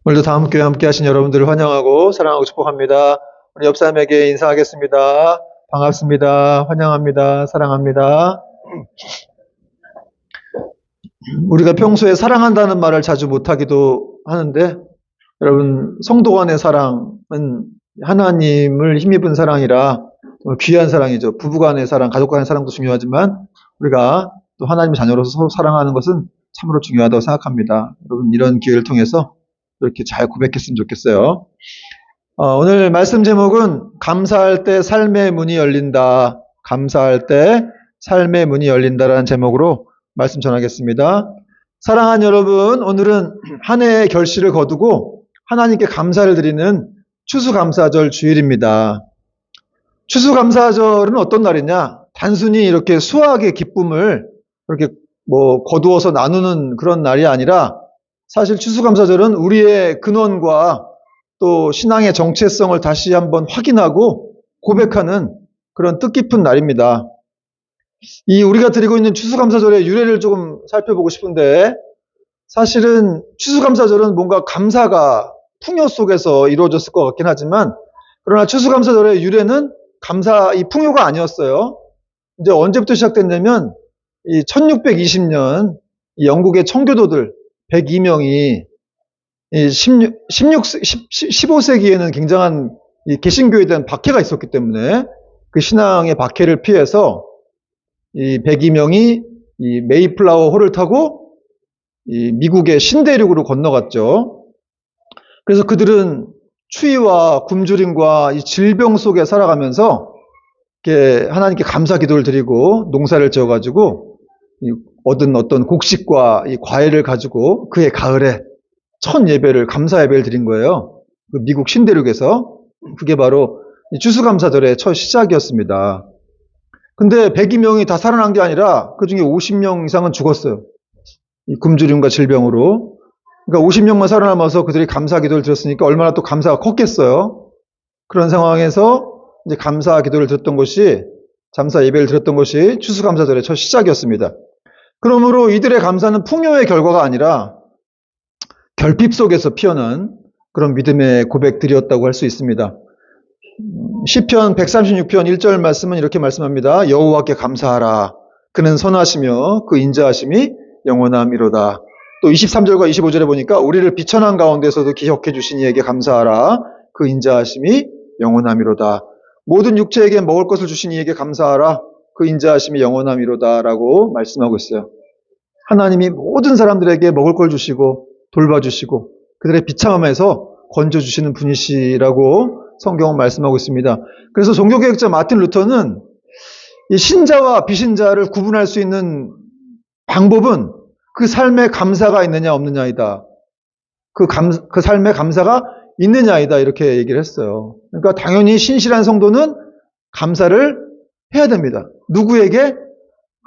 오늘도 다음 교회 함께 하신 여러분들을 환영하고 사랑하고 축복합니다. 우리 옆 사람에게 인사하겠습니다. 반갑습니다. 환영합니다. 사랑합니다. 우리가 평소에 사랑한다는 말을 자주 못하기도 하는데, 여러분, 성도 간의 사랑은 하나님을 힘입은 사랑이라 귀한 사랑이죠. 부부 간의 사랑, 가족 간의 사랑도 중요하지만 우리가 또 하나님의 자녀로서 서로 사랑하는 것은 참으로 중요하다고 생각합니다. 여러분, 이런 기회를 통해서 이렇게 잘 고백했으면 좋겠어요. 오늘 말씀 제목은 감사할 때 삶의 문이 열린다. 감사할 때 삶의 문이 열린다라는 제목으로 말씀 전하겠습니다. 사랑하는 여러분, 오늘은 한 해의 결실을 거두고 하나님께 감사를 드리는 추수감사절 주일입니다. 추수감사절은 어떤 날이냐? 단순히 이렇게 수확의 기쁨을 이렇게 거두어서 나누는 그런 날이 아니라, 사실 추수감사절은 우리의 근원과 또 신앙의 정체성을 다시 한번 확인하고 고백하는 그런 뜻깊은 날입니다. 이 우리가 드리고 있는 추수감사절의 유래를 조금 살펴보고 싶은데, 사실은 추수감사절은 뭔가 감사가 풍요 속에서 이루어졌을 것 같긴 하지만, 그러나 추수감사절의 유래는 이 풍요가 아니었어요. 이제 언제부터 시작됐냐면, 이 1620년 영국의 청교도들 102명이 15세기에는 굉장한 이 개신교에 대한 박해가 있었기 때문에 그 신앙의 박해를 피해서 이 102명이 이 메이플라워 호를 타고 이 미국의 신대륙으로 건너갔죠. 그래서 그들은 추위와 굶주림과 이 질병 속에 살아가면서 이렇게 하나님께 감사 기도를 드리고 농사를 지어가지고 얻은 어떤 곡식과 이 과일을 가지고 그해 가을에 첫 예배를, 감사 예배를 드린 거예요. 그 미국 신대륙에서. 그게 바로 추수감사절의 첫 시작이었습니다. 근데 102명이 다 살아난 게 아니라 그 중에 50명 이상은 죽었어요. 이 굶주림과 질병으로. 그러니까 50명만 살아남아서 그들이 감사 기도를 드렸으니까 얼마나 또 감사가 컸겠어요. 그런 상황에서 이제 감사 기도를 드렸던 것이, 감사 예배를 드렸던 것이 추수감사절의 첫 시작이었습니다. 그러므로 이들의 감사는 풍요의 결과가 아니라 결핍 속에서 피어난 그런 믿음의 고백들이었다고 할 수 있습니다. 시편 136편 1절 말씀은 이렇게 말씀합니다. 여호와께 감사하라. 그는 선하시며 그 인자하심이 영원함이로다. 또 23절과 25절에 보니까 우리를 비천한 가운데서도 기억해 주신 이에게 감사하라. 그 인자하심이 영원함이로다. 모든 육체에게 먹을 것을 주신 이에게 감사하라. 그 인자하심이 영원함이로다 라고 말씀하고 있어요. 하나님이 모든 사람들에게 먹을 걸 주시고 돌봐주시고 그들의 비참함에서 건져주시는 분이시라고 성경은 말씀하고 있습니다. 그래서 종교개혁자 마틴 루터는 이 신자와 비신자를 구분할 수 있는 방법은 그 삶에 감사가 있느냐 없느냐이다. 그 삶에 감사가 있느냐이다, 이렇게 얘기를 했어요. 그러니까 당연히 신실한 성도는 감사를 해야 됩니다. 누구에게?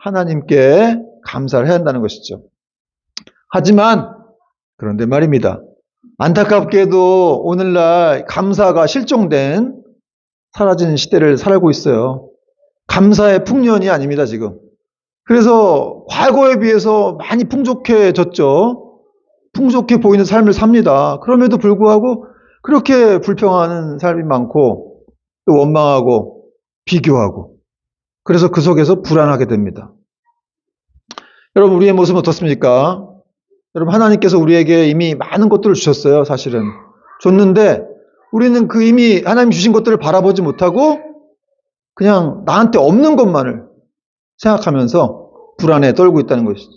하나님께 감사를 해야 한다는 것이죠. 하지만 그런데 말입니다. 안타깝게도 오늘날 감사가 실종된, 사라지는 시대를 살고 있어요. 감사의 풍년이 아닙니다, 지금. 그래서 과거에 비해서 많이 풍족해졌죠. 풍족해 보이는 삶을 삽니다. 그럼에도 불구하고 그렇게 불평하는 삶이 많고 또 원망하고 비교하고, 그래서 그 속에서 불안하게 됩니다. 여러분, 우리의 모습은 어떻습니까? 여러분, 하나님께서 우리에게 이미 많은 것들을 주셨어요. 사실은 줬는데 우리는 그 이미 하나님 주신 것들을 바라보지 못하고 그냥 나한테 없는 것만을 생각하면서 불안에 떨고 있다는 것이죠.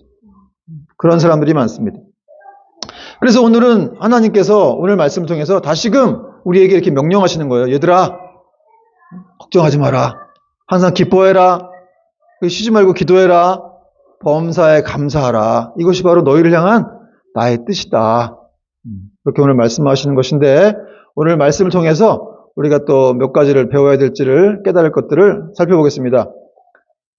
그런 사람들이 많습니다. 그래서 오늘은 하나님께서 오늘 말씀을 통해서 다시금 우리에게 이렇게 명령하시는 거예요. 얘들아, 걱정하지 마라. 항상 기뻐해라. 쉬지 말고 기도해라. 범사에 감사하라. 이것이 바로 너희를 향한 나의 뜻이다. 그렇게 오늘 말씀하시는 것인데, 오늘 말씀을 통해서 우리가 또 몇 가지를 배워야 될지를 깨달을 것들을 살펴보겠습니다.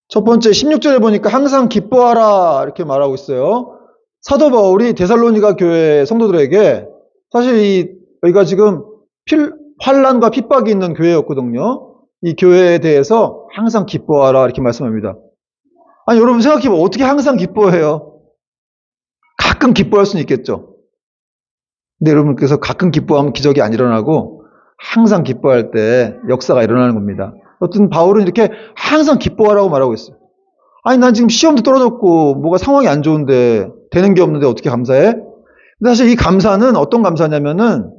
첫 번째 16절에 보니까 항상 기뻐하라 이렇게 말하고 있어요. 사도 바울이 데살로니가 교회 성도들에게, 사실 여기가 지금 환난과 핍박이 있는 교회였거든요. 이 교회에 대해서 항상 기뻐하라 이렇게 말씀합니다. 아니, 여러분 생각해보면 어떻게 항상 기뻐해요? 가끔 기뻐할 수는 있겠죠. 근데 여러분께서 가끔 기뻐하면 기적이 안 일어나고 항상 기뻐할 때 역사가 일어나는 겁니다. 어떤 바울은 이렇게 항상 기뻐하라고 말하고 있어요. 아니, 난 지금 시험도 떨어졌고 뭐가 상황이 안 좋은데 되는 게 없는데 어떻게 감사해? 근데 사실 이 감사는 어떤 감사냐면은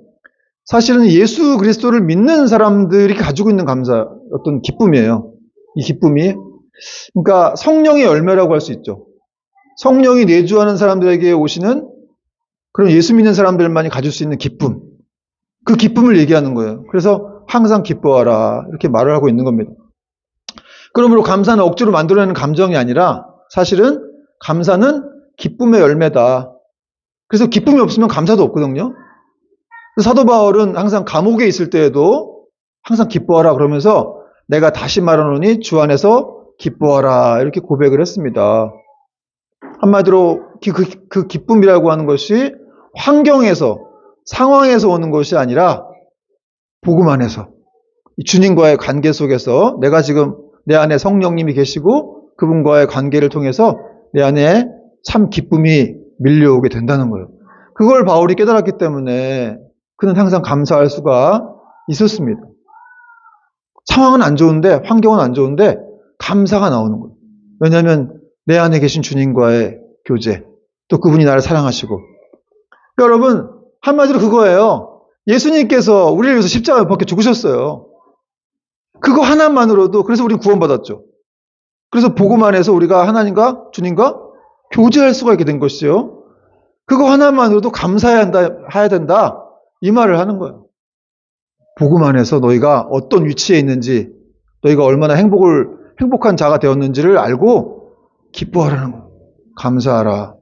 사실은 예수 그리스도를 믿는 사람들이 가지고 있는 감사, 어떤 기쁨이에요. 이 기쁨이. 그러니까 성령의 열매라고 할 수 있죠. 성령이 내주하는 사람들에게 오시는 그런 예수 믿는 사람들만이 가질 수 있는 기쁨. 그 기쁨을 얘기하는 거예요. 그래서 항상 기뻐하라. 이렇게 말을 하고 있는 겁니다. 그러므로 감사는 억지로 만들어내는 감정이 아니라 사실은 감사는 기쁨의 열매다. 그래서 기쁨이 없으면 감사도 없거든요. 사도 바울은 항상 감옥에 있을 때에도 항상 기뻐하라 그러면서 내가 다시 말하노니 주 안에서 기뻐하라 이렇게 고백을 했습니다. 한마디로 그 기쁨이라고 하는 것이 환경에서 상황에서 오는 것이 아니라 복음 안에서 주님과의 관계 속에서 내가 지금 내 안에 성령님이 계시고 그분과의 관계를 통해서 내 안에 참 기쁨이 밀려오게 된다는 거예요. 그걸 바울이 깨달았기 때문에 그는 항상 감사할 수가 있었습니다. 상황은 안 좋은데, 환경은 안 좋은데 감사가 나오는 거예요. 왜냐하면 내 안에 계신 주님과의 교제, 또 그분이 나를 사랑하시고. 여러분, 한마디로 그거예요. 예수님께서 우리를 위해서 십자가에 못 박혀 죽으셨어요. 그거 하나만으로도, 그래서 우리는 구원받았죠. 그래서 복음 안에서 우리가 하나님과 주님과 교제할 수가 있게 된 것이요. 그거 하나만으로도 감사해야 된다. 이 말을 하는 거예요. 복음 안에서 너희가 어떤 위치에 있는지, 너희가 얼마나 행복한 자가 되었는지를 알고 기뻐하라는 거예요. 감사하라.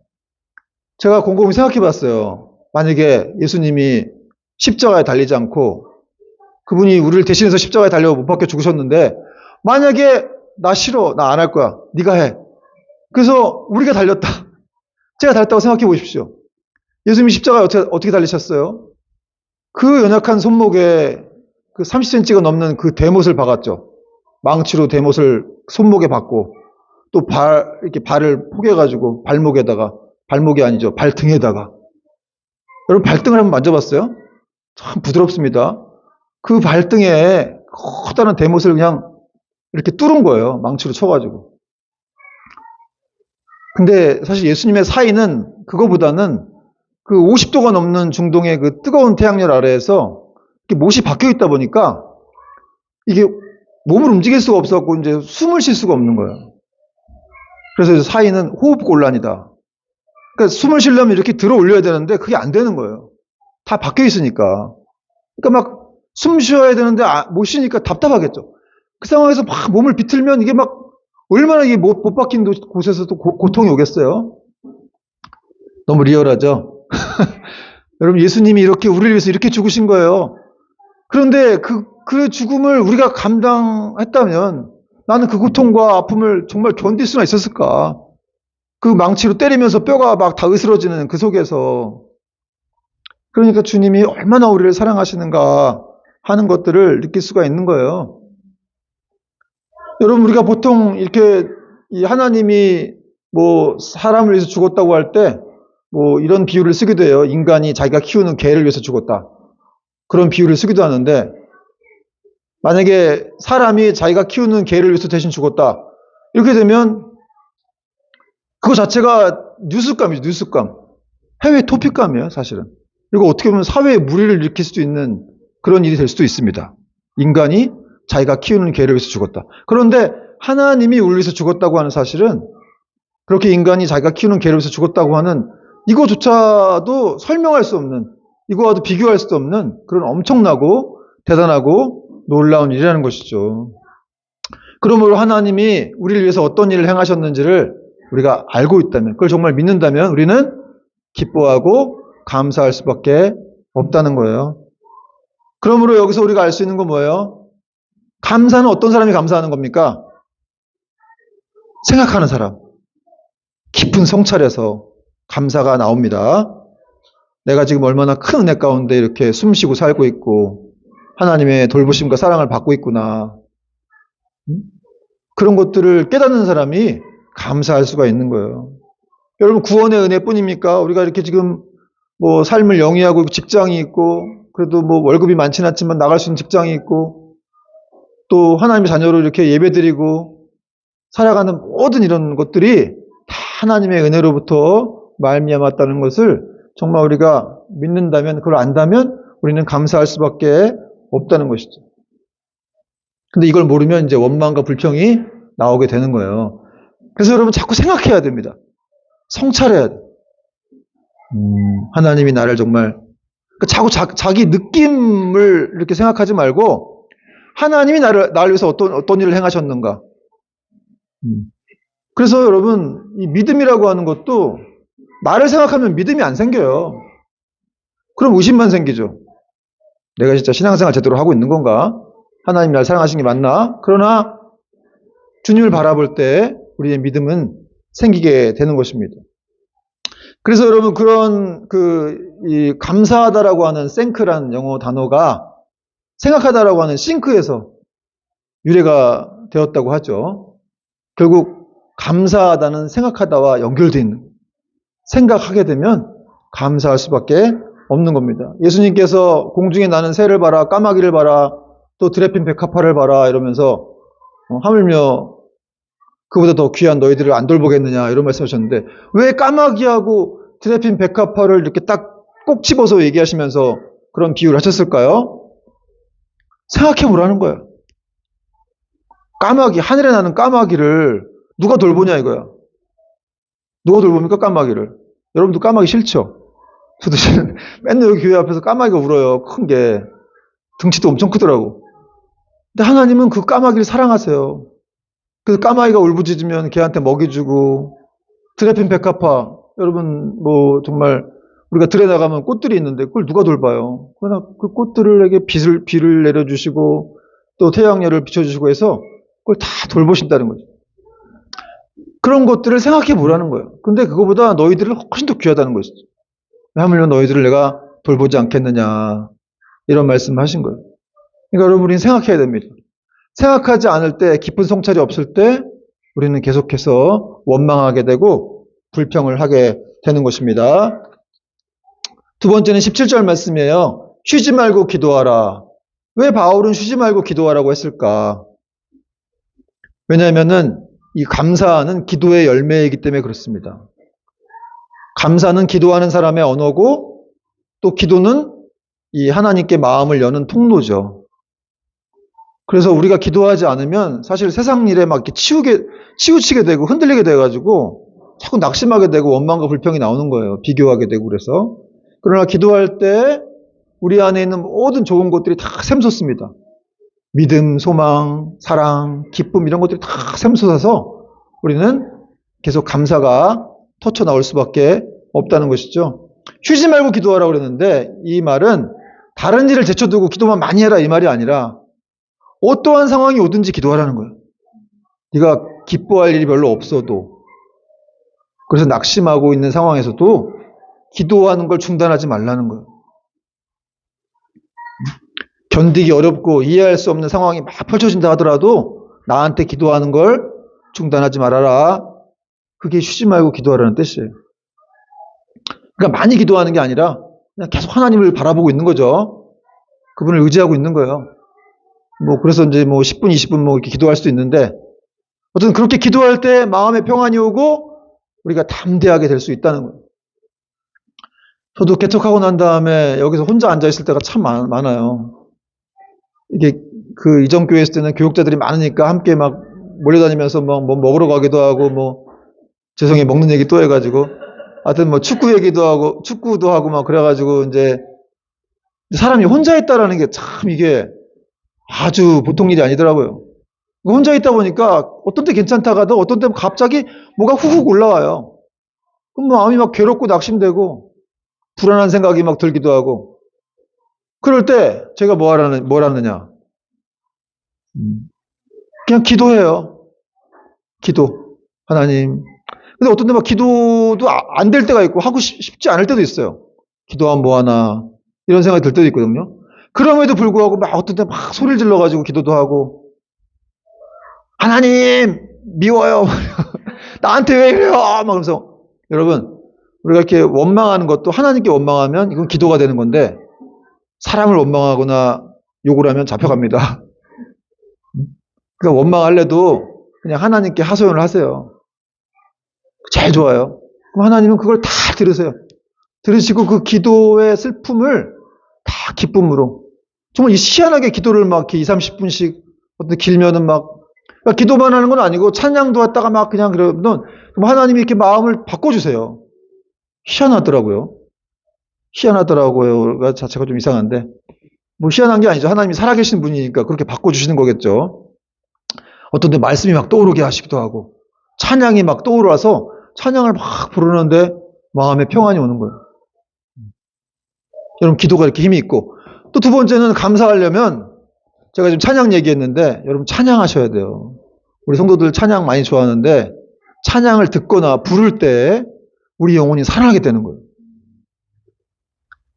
제가 곰곰이 생각해 봤어요. 만약에 예수님이 십자가에 달리지 않고 그분이 우리를 대신해서 십자가에 달려 못 박혀 죽으셨는데 만약에 나 싫어, 나 안 할 거야, 네가 해. 그래서 우리가 달렸다. 제가 달렸다고 생각해 보십시오. 예수님이 십자가에 어떻게 달리셨어요? 그 연약한 손목에 그 30cm가 넘는 그 대못을 박았죠. 망치로 대못을 손목에 박고 또 이렇게 발을 포개가지고 발목이 아니죠. 발등에다가. 여러분 발등을 한번 만져봤어요? 참 부드럽습니다. 그 발등에 커다란 대못을 그냥 이렇게 뚫은 거예요. 망치로 쳐가지고. 근데 사실 예수님의 사인은 그거보다는 그 50도가 넘는 중동의 그 뜨거운 태양열 아래에서 이렇게 못이 박혀 있다 보니까 이게 몸을 움직일 수가 없었고 이제 숨을 쉴 수가 없는 거예요. 그래서 사인은 호흡곤란이다. 그러니까 숨을 쉬려면 이렇게 들어 올려야 되는데 그게 안 되는 거예요. 다 박혀 있으니까. 그러니까 막 숨 쉬어야 되는데 못 쉬니까 답답하겠죠. 그 상황에서 막 몸을 비틀면 이게 막 얼마나 이게 못 박힌 곳에서도 고통이 오겠어요. 너무 리얼하죠? 여러분 예수님이 이렇게 우리를 위해서 이렇게 죽으신 거예요. 그런데 그 죽음을 우리가 감당했다면 나는 그 고통과 아픔을 정말 견딜 수나 있었을까? 그 망치로 때리면서 뼈가 막 다 으스러지는 그 속에서. 그러니까 주님이 얼마나 우리를 사랑하시는가 하는 것들을 느낄 수가 있는 거예요. 여러분 우리가 보통 이렇게 이 하나님이 뭐 사람을 위해서 죽었다고 할 때 뭐 이런 비유를 쓰기도 해요. 인간이 자기가 키우는 개를 위해서 죽었다. 그런 비유를 쓰기도 하는데 만약에 사람이 자기가 키우는 개를 위해서 대신 죽었다. 이렇게 되면 그거 자체가 뉴스감이죠. 뉴스감. 해외 토픽감이에요. 사실은. 그리고 어떻게 보면 사회에 무리를 일으킬 수도 있는 그런 일이 될 수도 있습니다. 인간이 자기가 키우는 개를 위해서 죽었다. 그런데 하나님이 우리를 위해서 죽었다고 하는 사실은 그렇게 인간이 자기가 키우는 개를 위해서 죽었다고 하는 이거조차도 설명할 수 없는, 이거와도 비교할 수 없는 그런 엄청나고 대단하고 놀라운 일이라는 것이죠. 그러므로 하나님이 우리를 위해서 어떤 일을 행하셨는지를 우리가 알고 있다면, 그걸 정말 믿는다면 우리는 기뻐하고 감사할 수밖에 없다는 거예요. 그러므로 여기서 우리가 알 수 있는 건 뭐예요? 감사는 어떤 사람이 감사하는 겁니까? 생각하는 사람. 깊은 성찰에서 감사가 나옵니다. 내가 지금 얼마나 큰 은혜 가운데 이렇게 숨쉬고 살고 있고 하나님의 돌보심과 사랑을 받고 있구나. 그런 것들을 깨닫는 사람이 감사할 수가 있는 거예요. 여러분 구원의 은혜뿐입니까? 우리가 이렇게 지금 뭐 삶을 영위하고 있고 직장이 있고 그래도 뭐 월급이 많지는 않지만 나갈 수 있는 직장이 있고 또 하나님의 자녀로 이렇게 예배드리고 살아가는 모든 이런 것들이 다 하나님의 은혜로부터 말미암았다는 것을 정말 우리가 믿는다면, 그걸 안다면 우리는 감사할 수밖에 없다는 것이죠. 근데 이걸 모르면 이제 원망과 불평이 나오게 되는 거예요. 그래서 여러분 자꾸 생각해야 됩니다. 성찰해야 돼. 하나님이 나를 정말 자꾸 자기 느낌을 이렇게 생각하지 말고 하나님이 나를 위해서 어떤 일을 행하셨는가. 그래서 여러분 이 믿음이라고 하는 것도 나를 생각하면 믿음이 안 생겨요. 그럼 의심만 생기죠. 내가 진짜 신앙생활 제대로 하고 있는 건가? 하나님 날 사랑하신 게 맞나? 그러나 주님을 바라볼 때 우리의 믿음은 생기게 되는 것입니다. 그래서 여러분 그런 이 감사하다라고 하는 생크라는 영어 단어가 생각하다라고 하는 싱크에서 유래가 되었다고 하죠. 결국 감사하다는 생각하다와 연결되어 있는 거예요. 생각하게 되면 감사할 수밖에 없는 겁니다. 예수님께서 공중에 나는 새를 봐라, 까마귀를 봐라, 또 드레핀 백합화를 봐라 이러면서 하물며 그보다 더 귀한 너희들을 안 돌보겠느냐 이런 말씀하셨는데 왜 까마귀하고 드레핀 백합화를 이렇게 딱 꼭 집어서 얘기하시면서 그런 비유를 하셨을까요? 생각해 보라는 거예요. 까마귀, 하늘에 나는 까마귀를 누가 돌보냐 이거야. 누가 돌봅니까 까마귀를? 여러분도 까마귀 싫죠? 저도 맨날 여기 교회 앞에서 까마귀가 울어요. 큰 게. 등치도 엄청 크더라고. 근데 하나님은 그 까마귀를 사랑하세요. 그래서 까마귀가 울부짖으면 걔한테 먹이 주고, 드레핀 백합화, 여러분 뭐 정말 우리가 들에 나가면 꽃들이 있는데 그걸 누가 돌봐요? 그러나 그 꽃들에게 비를 내려주시고 또 태양열을 비춰주시고 해서 그걸 다 돌보신다는 거죠. 그런 것들을 생각해 보라는 거예요. 근데 그거보다 너희들은 훨씬 더 귀하다는 것이죠. 하물며 너희들을 내가 돌보지 않겠느냐 이런 말씀을 하신 거예요. 그러니까 여러분 우리는 생각해야 됩니다. 생각하지 않을 때 깊은 성찰이 없을 때 우리는 계속해서 원망하게 되고 불평을 하게 되는 것입니다. 두 번째는 17절 말씀이에요. 쉬지 말고 기도하라. 왜 바울은 쉬지 말고 기도하라고 했을까? 왜냐하면은 이 감사는 기도의 열매이기 때문에 그렇습니다. 감사는 기도하는 사람의 언어고 또 기도는 이 하나님께 마음을 여는 통로죠. 그래서 우리가 기도하지 않으면 사실 세상 일에 막 이렇게 치우치게 되고 흔들리게 돼가지고 자꾸 낙심하게 되고 원망과 불평이 나오는 거예요. 비교하게 되고 그래서. 그러나 기도할 때 우리 안에 있는 모든 좋은 것들이 다 샘솟습니다. 믿음, 소망, 사랑, 기쁨 이런 것들이 다 샘솟아서 우리는 계속 감사가 터쳐나올 수밖에 없다는 것이죠. 쉬지 말고 기도하라고 그랬는데 이 말은 다른 일을 제쳐두고 기도만 많이 해라 이 말이 아니라 어떠한 상황이 오든지 기도하라는 거예요. 네가 기뻐할 일이 별로 없어도 그래서 낙심하고 있는 상황에서도 기도하는 걸 중단하지 말라는 거예요. 견디기 어렵고 이해할 수 없는 상황이 막 펼쳐진다 하더라도 나한테 기도하는 걸 중단하지 말아라. 그게 쉬지 말고 기도하라는 뜻이에요. 그러니까 많이 기도하는 게 아니라 그냥 계속 하나님을 바라보고 있는 거죠. 그분을 의지하고 있는 거예요. 뭐 그래서 이제 뭐 10분, 20분 뭐 이렇게 기도할 수도 있는데 어쨌든 그렇게 기도할 때 마음에 평안이 오고 우리가 담대하게 될 수 있다는 거예요. 저도 개척하고 난 다음에 여기서 혼자 앉아 있을 때가 참 많아요. 이게 그 이전 교회 있을 때는 교육자들이 많으니까 함께 막 몰려다니면서 막 뭐 먹으러 가기도 하고 뭐 죄송해요 먹는 얘기 또 해가지고 하여튼 뭐 축구 얘기도 하고 축구도 하고 막 그래가지고 이제 사람이 혼자 있다라는 게 참 이게 아주 보통 일이 아니더라고요. 혼자 있다 보니까 어떤 때 괜찮다가도 어떤 때 갑자기 뭐가 후훅 올라와요. 그럼 마음이 막 괴롭고 낙심되고 불안한 생각이 막 들기도 하고 그럴 때 제가 뭘 하느냐 그냥 기도해요. 기도. 하나님. 근데 어떤 때 막 기도도 안 될 때가 있고 하고 싶지 않을 때도 있어요. 기도하면 뭐하나 이런 생각이 들 때도 있거든요. 그럼에도 불구하고 막 어떤 때 막 소리를 질러가지고 기도도 하고 하나님 미워요. 나한테 왜 이래요? 막 그러면서 여러분 우리가 이렇게 원망하는 것도 하나님께 원망하면 이건 기도가 되는 건데 사람을 원망하거나 욕을 하면 잡혀갑니다. 그러니까 원망할래도 그냥 하나님께 하소연을 하세요. 제일 좋아요. 그럼 하나님은 그걸 다 들으세요. 들으시고 그 기도의 슬픔을 다 기쁨으로. 정말 희한하게 기도를 막 이렇게 20-30분씩 어떤 길면은 막 그러니까 기도만 하는 건 아니고 찬양도 했다가 막 그냥 그러면 하나님이 이렇게 마음을 바꿔주세요. 희한하더라고요. 희한하더라고요. 그 자체가 좀 이상한데 뭐 희한한 게 아니죠. 하나님이 살아계신 분이니까 그렇게 바꿔주시는 거겠죠. 어떤 데 말씀이 막 떠오르게 하시기도 하고 찬양이 막 떠오르서 찬양을 막 부르는데 마음에 평안이 오는 거예요. 여러분 기도가 이렇게 힘이 있고 또 두 번째는 감사하려면 제가 지금 찬양 얘기했는데 여러분 찬양하셔야 돼요. 우리 성도들 찬양 많이 좋아하는데 찬양을 듣거나 부를 때 우리 영혼이 살아나게 되는 거예요.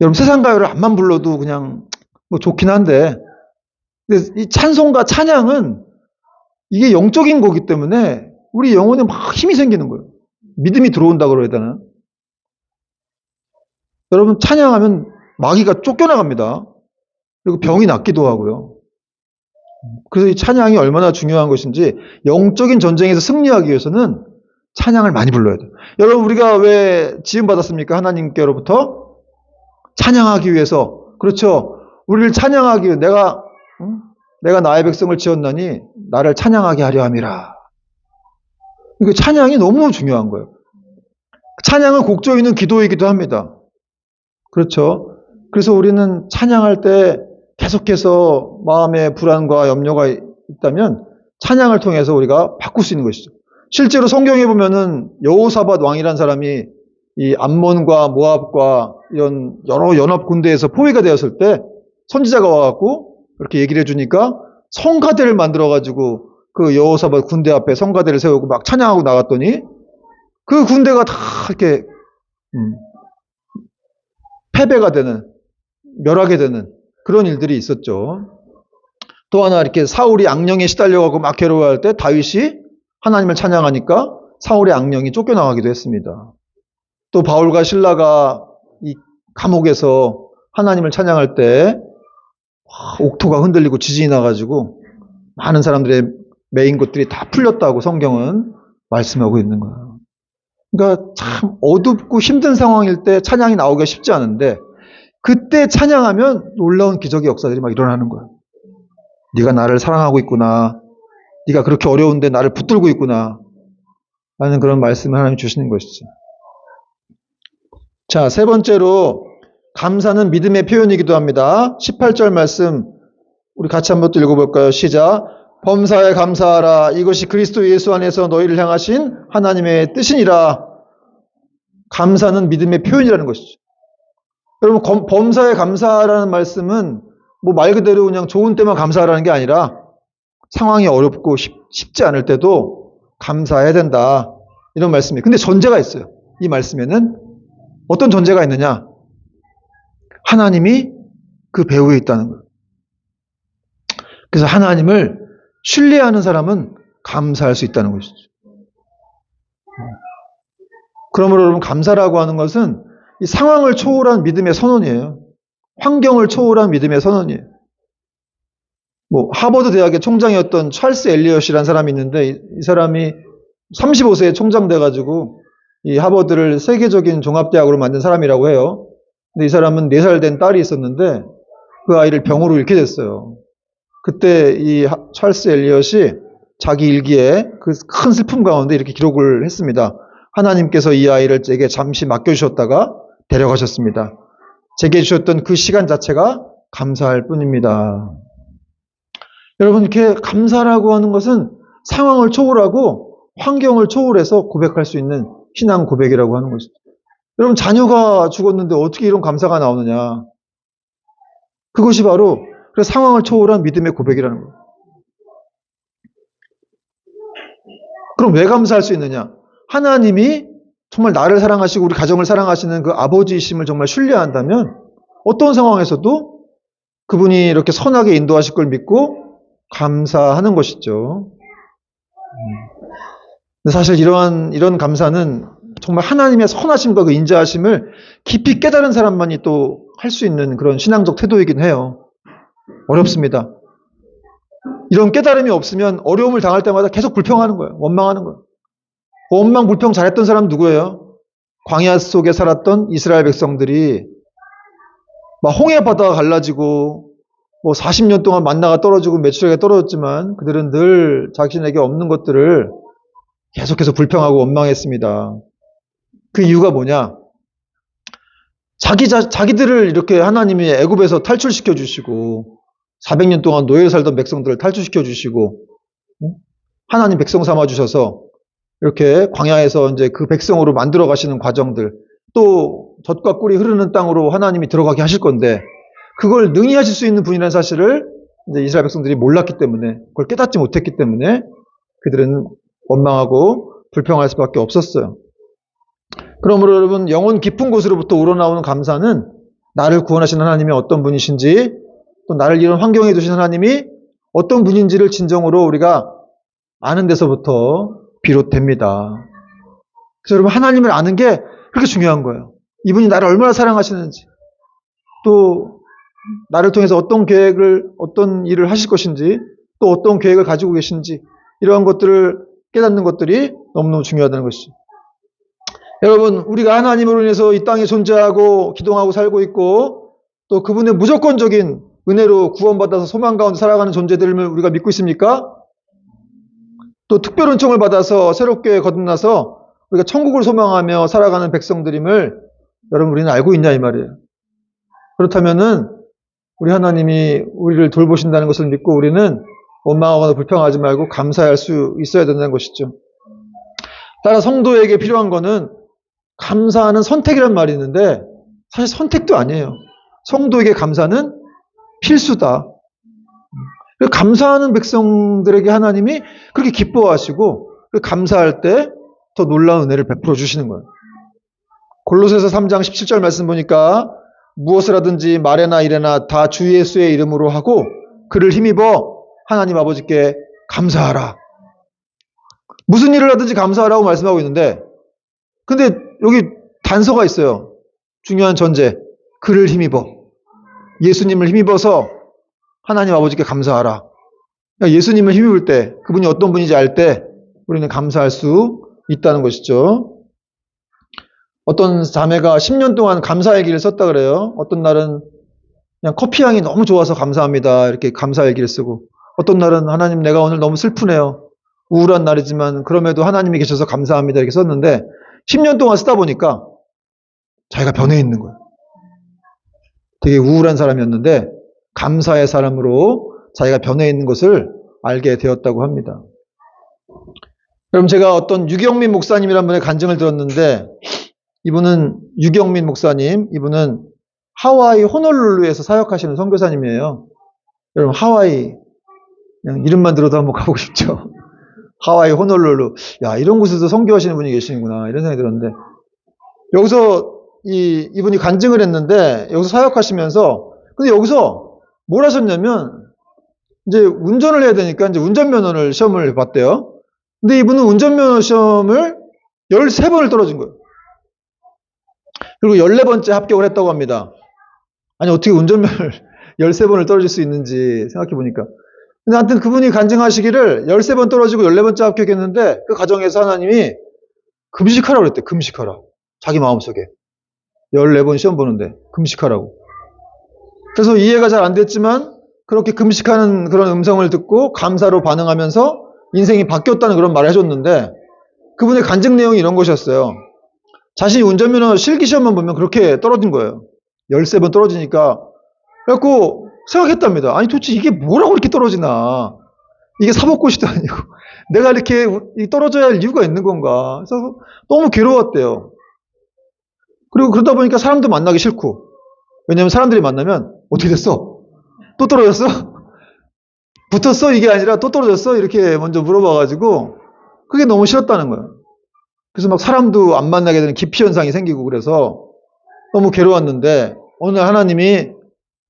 여러분 세상 가요를 안만 불러도 그냥 뭐 좋긴 한데 근데 이 찬송과 찬양은 이게 영적인 거기 때문에 우리 영혼에 막 힘이 생기는 거예요. 믿음이 들어온다고 그래야 되나? 여러분 찬양하면 마귀가 쫓겨나갑니다. 그리고 병이 낫기도 하고요. 그래서 이 찬양이 얼마나 중요한 것인지 영적인 전쟁에서 승리하기 위해서는 찬양을 많이 불러야 돼요. 여러분 우리가 왜 지음받았습니까? 하나님께로부터 찬양하기 위해서. 그렇죠. 우리를 찬양하기 위해 내가 나의 백성을 지었나니 나를 찬양하게 하려 함이라. 이거 찬양이 너무 중요한 거예요. 찬양은 곡조 있는 기도이기도 합니다. 그렇죠. 그래서 우리는 찬양할 때 계속해서 마음에 불안과 염려가 있다면 찬양을 통해서 우리가 바꿀 수 있는 것이죠. 실제로 성경에 보면은 여호사밧 왕이라는 사람이 이 암몬과 모압과 이런 여러 연합 군대에서 포위가 되었을 때 선지자가 와갖고 이렇게 얘기를 해주니까 성가대를 만들어가지고 그 여호사밧 군대 앞에 성가대를 세우고 막 찬양하고 나갔더니 그 군대가 다 이렇게 패배가 되는 멸하게 되는 그런 일들이 있었죠. 또 하나 이렇게 사울이 악령에 시달려가고 막 괴로워할 때 다윗이 하나님을 찬양하니까 사울의 악령이 쫓겨나가기도 했습니다. 또 바울과 실라가 이 감옥에서 하나님을 찬양할 때 옥토가 흔들리고 지진이 나가지고 많은 사람들의 매인 것들이 다 풀렸다고 성경은 말씀하고 있는 거예요. 그러니까 참 어둡고 힘든 상황일 때 찬양이 나오기가 쉽지 않은데 그때 찬양하면 놀라운 기적의 역사들이 막 일어나는 거예요. 네가 나를 사랑하고 있구나. 네가 그렇게 어려운데 나를 붙들고 있구나. 라는 그런 말씀을 하나님이 주시는 것이죠. 자, 세 번째로 감사는 믿음의 표현이기도 합니다. 18절 말씀 우리 같이 한번 또 읽어볼까요? 시작. 범사에 감사하라. 이것이 그리스도 예수 안에서 너희를 향하신 하나님의 뜻이니라. 감사는 믿음의 표현이라는 것이죠. 여러분 범사에 감사하라는 말씀은 뭐 말 그대로 그냥 좋은 때만 감사하라는 게 아니라 상황이 어렵고 쉽지 않을 때도 감사해야 된다. 이런 말씀이에요. 근데 전제가 있어요. 이 말씀에는 어떤 전제가 있느냐? 하나님이 그 배후에 있다는 거예요. 그래서 하나님을 신뢰하는 사람은 감사할 수 있다는 것이죠. 그러므로 여러분 감사라고 하는 것은 이 상황을 초월한 믿음의 선언이에요. 환경을 초월한 믿음의 선언이에요. 뭐 하버드 대학의 총장이었던 찰스 엘리엇이라는 사람이 있는데 이 사람이 35세에 총장 돼가지고 이 하버드를 세계적인 종합대학으로 만든 사람이라고 해요. 근데 이 사람은 4살 된 딸이 있었는데 그 아이를 병으로 잃게 됐어요. 그때 이 찰스 엘리엇이 자기 일기에 그 큰 슬픔 가운데 이렇게 기록을 했습니다. 하나님께서 이 아이를 제게 잠시 맡겨주셨다가 데려가셨습니다. 제게 주셨던 그 시간 자체가 감사할 뿐입니다. 여러분 이렇게 감사라고 하는 것은 상황을 초월하고 환경을 초월해서 고백할 수 있는 신앙 고백이라고 하는 것이죠. 여러분 자녀가 죽었는데 어떻게 이런 감사가 나오느냐. 그것이 바로 상황을 초월한 믿음의 고백이라는 거예요. 그럼 왜 감사할 수 있느냐? 하나님이 정말 나를 사랑하시고 우리 가정을 사랑하시는 그 아버지이심을 정말 신뢰한다면 어떤 상황에서도 그분이 이렇게 선하게 인도하실 걸 믿고 감사하는 것이죠. 근데 사실 이런 감사는 정말 하나님의 선하심과 그 인자하심을 깊이 깨달은 사람만이 또 할 수 있는 그런 신앙적 태도이긴 해요. 어렵습니다. 이런 깨달음이 없으면 어려움을 당할 때마다 계속 불평하는 거예요. 원망하는 거예요. 원망, 불평 잘했던 사람 누구예요? 광야 속에 살았던 이스라엘 백성들이 막 홍해 바다가 갈라지고 뭐 40년 동안 만나가 떨어지고 매출액이 떨어졌지만 그들은 늘 자신에게 없는 것들을 계속해서 불평하고 원망했습니다. 그 이유가 뭐냐? 자기들을 이렇게 하나님이 애굽에서 탈출시켜 주시고 400년 동안 노예로 살던 백성들을 탈출시켜 주시고 하나님 백성 삼아 주셔서 이렇게 광야에서 이제 그 백성으로 만들어 가시는 과정들, 또 젖과 꿀이 흐르는 땅으로 하나님이 들어가게 하실 건데 그걸 능히 하실 수 있는 분이라는 사실을 이제 이스라엘 백성들이 몰랐기 때문에, 그걸 깨닫지 못했기 때문에 그들은 원망하고 불평할 수밖에 없었어요. 그러므로 여러분, 영혼 깊은 곳으로부터 우러나오는 감사는 나를 구원하신 하나님이 어떤 분이신지, 또 나를 이런 환경에 두신 하나님이 어떤 분인지를 진정으로 우리가 아는 데서부터 비롯됩니다. 그래서 여러분, 하나님을 아는 게 그렇게 중요한 거예요. 이분이 나를 얼마나 사랑하시는지, 또 나를 통해서 어떤 계획을, 어떤 일을 하실 것인지, 또 어떤 계획을 가지고 계신지, 이러한 것들을 깨닫는 것들이 너무너무 중요하다는 것이죠. 여러분, 우리가 하나님으로 인해서 이 땅에 존재하고 기동하고 살고 있고 또 그분의 무조건적인 은혜로 구원받아서 소망 가운데 살아가는 존재들을 우리가 믿고 있습니까? 또 특별 은총을 받아서 새롭게 거듭나서 우리가 천국을 소망하며 살아가는 백성들임을 여러분 우리는 알고 있냐 이 말이에요. 그렇다면은 우리 하나님이 우리를 돌보신다는 것을 믿고 우리는 원망하거나 불평하지 말고 감사할 수 있어야 된다는 것이죠. 따라 성도에게 필요한 거는 감사하는 선택이란 말이 있는데 사실 선택도 아니에요. 성도에게 감사는 필수다. 감사하는 백성들에게 하나님이 그렇게 기뻐하시고 감사할 때 더 놀라운 은혜를 베풀어 주시는 거예요. 골로새서 3장 17절 말씀 보니까 무엇을 하든지 말에나 일에나 다 주 예수의 이름으로 하고 그를 힘입어 하나님 아버지께 감사하라. 무슨 일을 하든지 감사하라고 말씀하고 있는데 근데 여기 단서가 있어요. 중요한 전제. 그를 힘입어. 예수님을 힘입어서 하나님 아버지께 감사하라. 그러니까 예수님을 힘입을 때 그분이 어떤 분인지 알 때 우리는 감사할 수 있다는 것이죠. 어떤 자매가 10년 동안 감사일기를 썼다 그래요. 어떤 날은 그냥 커피 향이 너무 좋아서 감사합니다. 이렇게 감사일기를 쓰고 어떤 날은 하나님 내가 오늘 너무 슬프네요. 우울한 날이지만 그럼에도 하나님이 계셔서 감사합니다. 이렇게 썼는데 10년 동안 쓰다 보니까 자기가 변해 있는 거예요. 되게 우울한 사람이었는데 감사의 사람으로 자기가 변해 있는 것을 알게 되었다고 합니다. 그럼 제가 어떤 유경민 목사님이라는 분의 간증을 들었는데 이분은 유경민 목사님, 이분은 하와이 호놀룰루에서 사역하시는 선교사님이에요. 여러분 하와이 그냥 이름만 들어도 한번 가보고 싶죠. 하와이 호놀룰루. 야, 이런 곳에서 선교하시는 분이 계시는구나 이런 생각이 들었는데 여기서 이분이 간증을 했는데 여기서 사역하시면서 근데 여기서 뭘 하셨냐면 이제 운전을 해야 되니까 이제 운전면허를 시험을 봤대요. 근데 이분은 운전면허 시험을 13번을 떨어진 거예요. 그리고 14번째 합격을 했다고 합니다. 아니 어떻게 운전면허를 13번을 떨어질 수 있는지 생각해 보니까. 근데 하여튼 그분이 간증하시기를 13번 떨어지고 14번째 합격했는데 그 과정에서 하나님이 금식하라고 그랬대. 금식하라. 자기 마음속에. 14번 시험 보는데 금식하라고. 그래서 이해가 잘 안 됐지만 그렇게 금식하는 그런 음성을 듣고 감사로 반응하면서 인생이 바뀌었다는 그런 말을 해줬는데 그분의 간증 내용이 이런 것이었어요. 자신이 운전면허 실기시험만 보면 그렇게 떨어진 거예요. 13번 떨어지니까. 그래갖고 생각했답니다. 아니 도대체 이게 뭐라고 이렇게 떨어지나. 이게 사법고시도 아니고 내가 이렇게 떨어져야 할 이유가 있는 건가. 그래서 너무 괴로웠대요. 그리고 그러다 보니까 사람도 만나기 싫고 왜냐면 사람들이 만나면 어떻게 됐어? 또 떨어졌어? 붙었어? 이게 아니라 또 떨어졌어? 이렇게 먼저 물어봐가지고 그게 너무 싫었다는 거예요. 그래서 막 사람도 안 만나게 되는 기피 현상이 생기고 그래서 너무 괴로웠는데 어느 날 하나님이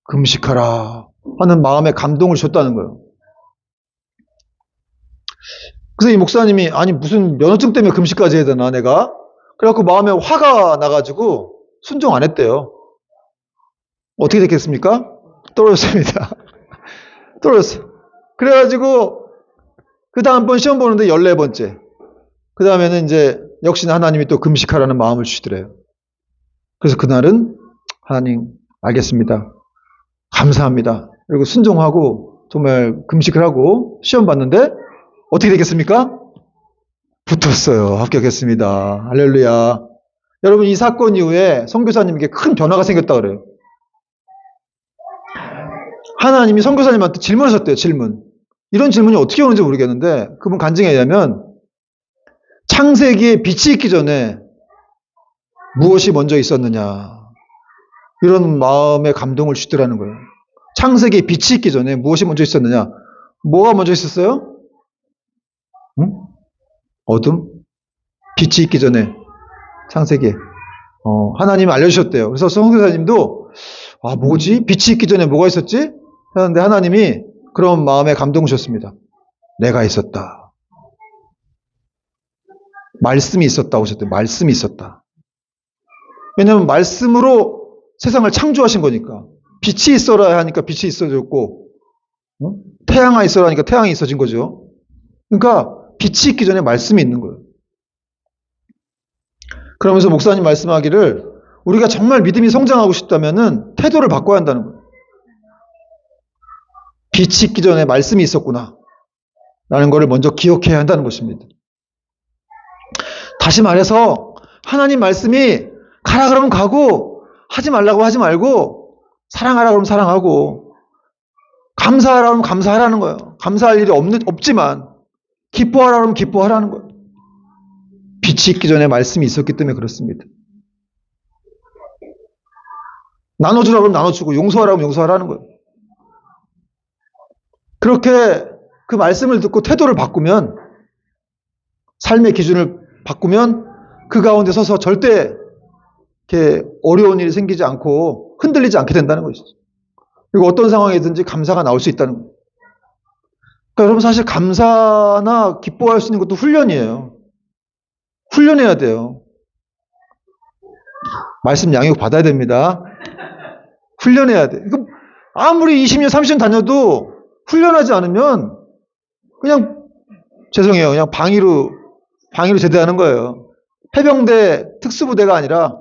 금식하라 하는 마음에 감동을 줬다는 거예요. 그래서 이 목사님이 아니 무슨 면허증 때문에 금식까지 해야 되나 내가? 그래갖고 마음에 화가 나가지고 순종 안 했대요. 어떻게 됐겠습니까? 떨어졌습니다. 떨어졌어요. 그래가지고 그 다음번 시험 보는데 14번째. 그 다음에는 이제 역시나 하나님이 또 금식하라는 마음을 주시더래요. 그래서 그날은 하나님 알겠습니다. 감사합니다. 그리고 순종하고 정말 금식을 하고 시험 봤는데 어떻게 되겠습니까? 붙었어요. 합격했습니다. 할렐루야. 여러분 이 사건 이후에 선교사님에게 큰 변화가 생겼다 그래요. 하나님이 선교사님한테 질문하셨대요. 질문. 이런 질문이 어떻게 오는지 모르겠는데 그분 간증에 의하면 창세기에 빛이 있기 전에 무엇이 먼저 있었느냐 이런 마음의 감동을 주시더라는 거예요. 창세기에 빛이 있기 전에 무엇이 먼저 있었느냐. 뭐가 먼저 있었어요? 응? 어둠? 빛이 있기 전에 창세기에 하나님이 알려주셨대요. 그래서 선교사님도 뭐지? 빛이 있기 전에 뭐가 있었지? 하는데 하나님이 그런 마음에 감동 주셨습니다. 내가 있었다. 말씀이 있었다고 하셨대요. 말씀이 있었다. 왜냐하면 말씀으로 세상을 창조하신 거니까. 빛이 있어라 하니까 빛이 있어졌고 태양아 있어라 하니까 태양이 있어진 거죠. 그러니까 빛이 있기 전에 말씀이 있는 거예요. 그러면서 목사님 말씀하기를 우리가 정말 믿음이 성장하고 싶다면은 태도를 바꿔야 한다는 거예요. 빛이 있기 전에 말씀이 있었구나 라는 것을 먼저 기억해야 한다는 것입니다. 다시 말해서 하나님 말씀이 가라 그러면 가고 하지 말라고 하지 말고 사랑하라 그러면 사랑하고 감사하라 그러면 감사하라는 거예요. 감사할 일이 없지만 기뻐하라 그러면 기뻐하라는 거예요. 빛이 있기 전에 말씀이 있었기 때문에 그렇습니다. 나눠주라 그러면 나눠주고 용서하라 그러면 용서하라는 거예요. 그렇게 그 말씀을 듣고 태도를 바꾸면 삶의 기준을 바꾸면 그 가운데 서서 절대 이렇게 어려운 일이 생기지 않고 흔들리지 않게 된다는 것이죠. 그리고 어떤 상황이든지 감사가 나올 수 있다는 거예요. 그러니까 여러분 사실 감사나 기뻐할 수 있는 것도 훈련이에요. 훈련해야 돼요. 말씀 양육 받아야 됩니다. 훈련해야 돼. 아무리 20년, 30년 다녀도 훈련하지 않으면 그냥 죄송해요. 그냥 방위로 제대하는 거예요. 해병대 특수부대가 아니라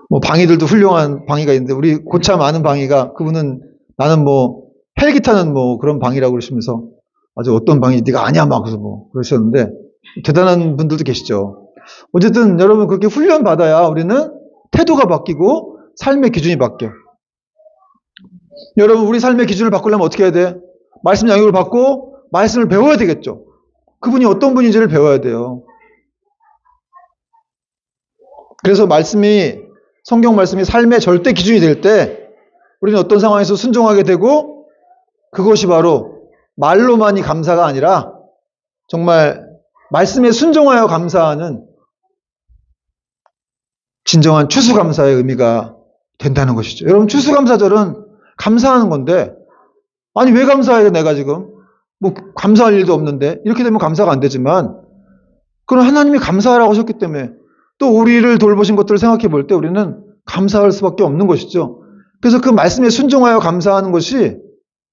뭐 방위들도 훌륭한 방위가 있는데 우리 고참 아는 방위가 그분은 나는 뭐 헬기 타는 뭐 그런 방위라고 그러시면서 아주 어떤 방위 네가 아니야 막 그래서 뭐 그러셨는데 대단한 분들도 계시죠. 어쨌든 여러분 그렇게 훈련 받아야 우리는 태도가 바뀌고 삶의 기준이 바뀌어. 여러분 우리 삶의 기준을 바꾸려면 어떻게 해야 돼? 말씀 양육을 받고 말씀을 배워야 되겠죠. 그분이 어떤 분인지를 배워야 돼요. 그래서 성경 말씀이 삶의 절대 기준이 될 때 우리는 어떤 상황에서 순종하게 되고 그것이 바로 말로만이 감사가 아니라 정말 말씀에 순종하여 감사하는 진정한 추수감사의 의미가 된다는 것이죠. 여러분 추수감사절은 감사하는 건데 아니 왜 감사해 내가 지금 뭐 감사할 일도 없는데 이렇게 되면 감사가 안 되지만 그건 하나님이 감사하라고 하셨기 때문에 또 우리를 돌보신 것들을 생각해 볼 때 우리는 감사할 수밖에 없는 것이죠. 그래서 그 말씀에 순종하여 감사하는 것이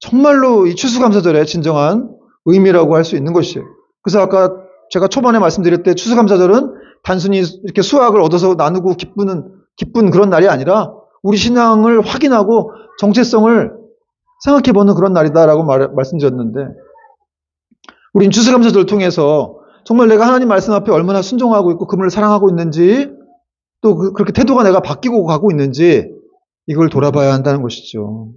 정말로 이 추수감사절의 진정한 의미라고 할 수 있는 것이에요. 그래서 아까 제가 초반에 말씀드릴 때 추수감사절은 단순히 이렇게 수확을 얻어서 나누고 기쁜 그런 날이 아니라 우리 신앙을 확인하고 정체성을 생각해보는 그런 날이다라고 말씀드렸는데 우린 추수감사절을 통해서 정말 내가 하나님 말씀 앞에 얼마나 순종하고 있고 그분을 사랑하고 있는지 또 그렇게 태도가 내가 바뀌고 가고 있는지 이걸 돌아봐야 한다는 것이죠.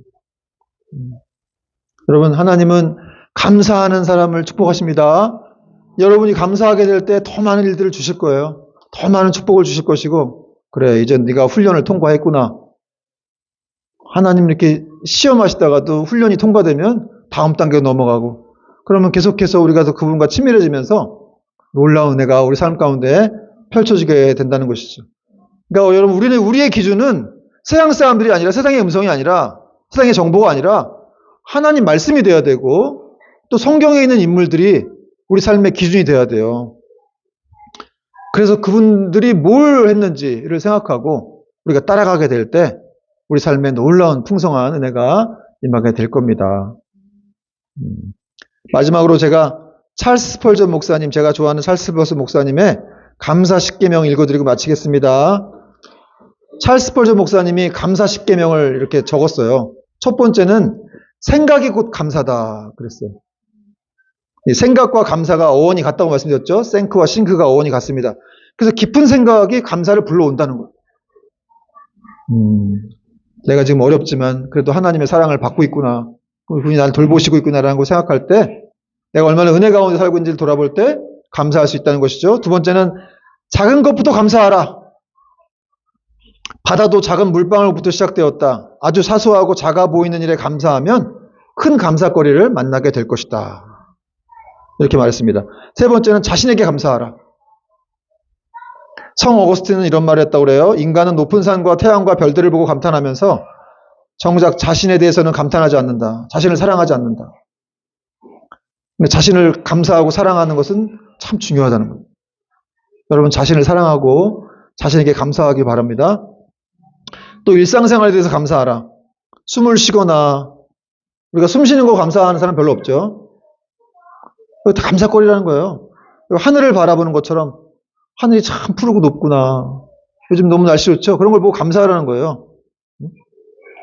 여러분 하나님은 감사하는 사람을 축복하십니다. 여러분이 감사하게 될 때 더 많은 일들을 주실 거예요. 더 많은 축복을 주실 것이고 그래 이제 네가 훈련을 통과했구나. 하나님 이렇게 시험하시다가도 훈련이 통과되면 다음 단계로 넘어가고 그러면 계속해서 우리가 더 그분과 친밀해지면서 놀라운 은혜가 우리 삶 가운데 펼쳐지게 된다는 것이죠. 그러니까 여러분 우리의 기준은 세상 사람들이 아니라 세상의 음성이 아니라 세상의 정보가 아니라 하나님 말씀이 돼야 되고 또 성경에 있는 인물들이 우리 삶의 기준이 돼야 돼요. 그래서 그분들이 뭘 했는지를 생각하고 우리가 따라가게 될 때 우리 삶에 놀라운 풍성한 은혜가 임하게 될 겁니다. 마지막으로 제가 찰스 스펄전 목사님, 제가 좋아하는 찰스 스펄전 목사님의 감사 10계명 읽어드리고 마치겠습니다. 찰스 스펄전 목사님이 감사 10계명을 이렇게 적었어요. 첫 번째는 생각이 곧 감사다 그랬어요. 이 생각과 감사가 어원이 같다고 말씀드렸죠. 생크와 싱크가 어원이 같습니다. 그래서 깊은 생각이 감사를 불러온다는 거예요. 내가 지금 어렵지만 그래도 하나님의 사랑을 받고 있구나. 그분이 나를 돌보시고 있구나라는 걸 생각할 때 내가 얼마나 은혜 가운데 살고 있는지를 돌아볼 때 감사할 수 있다는 것이죠. 두 번째는 작은 것부터 감사하라. 바다도 작은 물방울부터 시작되었다. 아주 사소하고 작아 보이는 일에 감사하면 큰 감사거리를 만나게 될 것이다. 이렇게 말했습니다. 세 번째는 자신에게 감사하라. 성 어거스틴은 이런 말을 했다고 그래요. 인간은 높은 산과 태양과 별들을 보고 감탄하면서 정작 자신에 대해서는 감탄하지 않는다. 자신을 사랑하지 않는다. 근데 자신을 감사하고 사랑하는 것은 참 중요하다는 거예요. 여러분 자신을 사랑하고 자신에게 감사하기 바랍니다. 또 일상생활에 대해서 감사하라. 숨을 쉬거나 우리가 숨 쉬는 거 감사하는 사람 별로 없죠. 다 감사거리라는 거예요. 하늘을 바라보는 것처럼 하늘이 참 푸르고 높구나. 요즘 너무 날씨 좋죠? 그런 걸 보고 감사하라는 거예요.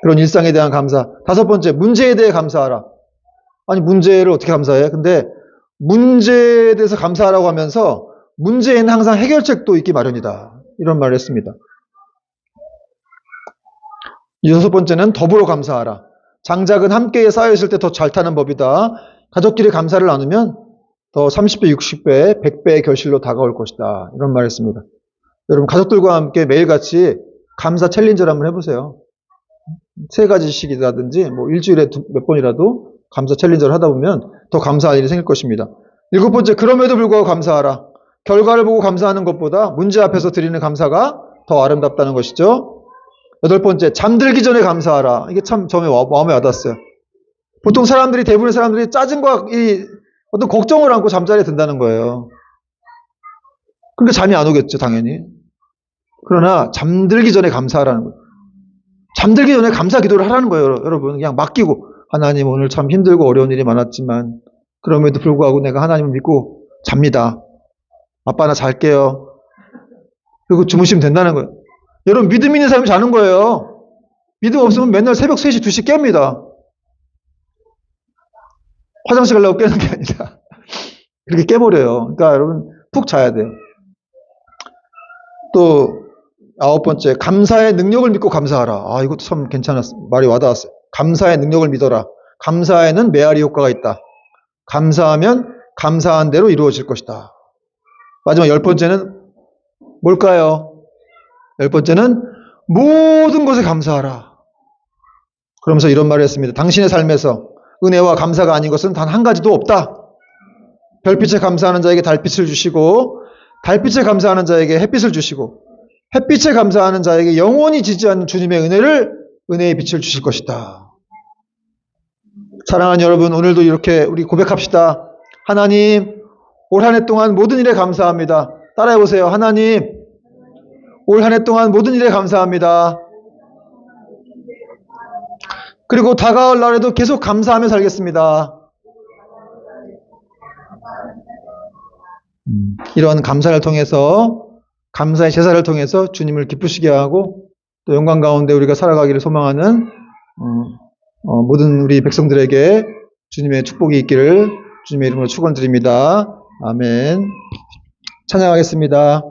그런 일상에 대한 감사. 다섯 번째, 문제에 대해 감사하라. 아니 문제를 어떻게 감사해? 근데 문제에 대해서 감사하라고 하면서 문제에는 항상 해결책도 있기 마련이다. 이런 말을 했습니다. 여섯 번째는 더불어 감사하라. 장작은 함께 쌓여있을 때 더 잘 타는 법이다. 가족끼리 감사를 나누면 더 30배, 60배, 100배의 결실로 다가올 것이다. 이런 말을 했습니다. 여러분 가족들과 함께 매일같이 감사 챌린저를 한번 해보세요. 3가지씩이라든지 뭐 일주일에 몇 번이라도 감사 챌린저를 하다 보면 더 감사할 일이 생길 것입니다. 7번째, 그럼에도 불구하고 감사하라. 결과를 보고 감사하는 것보다 문제 앞에서 드리는 감사가 더 아름답다는 것이죠. 8번째, 잠들기 전에 감사하라. 이게 참 처음에 마음에 와닿았어요. 보통 대부분의 사람들이 짜증과 이 어떤 걱정을 안고 잠자리에 든다는 거예요. 그러니까 잠이 안 오겠죠, 당연히. 그러나 잠들기 전에 감사하라는 거예요. 잠들기 전에 감사 기도를 하라는 거예요, 여러분. 그냥 맡기고 하나님 오늘 참 힘들고 어려운 일이 많았지만 그럼에도 불구하고 내가 하나님을 믿고 잡니다. 아빠 나 잘게요. 그리고 주무시면 된다는 거예요. 여러분 믿음 있는 사람이 자는 거예요. 믿음 없으면 맨날 새벽 3시, 2시 깹니다. 화장실 가려고 깨는 게 아니라 그렇게 깨버려요. 그러니까 여러분 푹 자야 돼요. 또 9번째, 감사의 능력을 믿고 감사하라. 아, 이것도 참 괜찮았어. 말이 와닿았어요. 감사의 능력을 믿어라. 감사에는 메아리 효과가 있다. 감사하면 감사한 대로 이루어질 것이다. 마지막 10번째는 뭘까요? 10번째는 모든 것에 감사하라. 그러면서 이런 말을 했습니다. 당신의 삶에서 은혜와 감사가 아닌 것은 단 한 가지도 없다. 별빛에 감사하는 자에게 달빛을 주시고 달빛에 감사하는 자에게 햇빛을 주시고 햇빛에 감사하는 자에게 영원히 지지 않는 주님의 은혜의 빛을 주실 것이다. 사랑하는 여러분, 오늘도 이렇게 우리 고백합시다. 하나님, 올 한 해 동안 모든 일에 감사합니다. 따라해보세요. 하나님, 올 한 해 동안 모든 일에 감사합니다. 그리고 다가올 날에도 계속 감사하며 살겠습니다. 이러한 감사를 통해서, 감사의 제사를 통해서 주님을 기쁘시게 하고 또 영광 가운데 우리가 살아가기를 소망하는 모든 우리 백성들에게 주님의 축복이 있기를 주님의 이름으로 축원드립니다. 아멘. 찬양하겠습니다.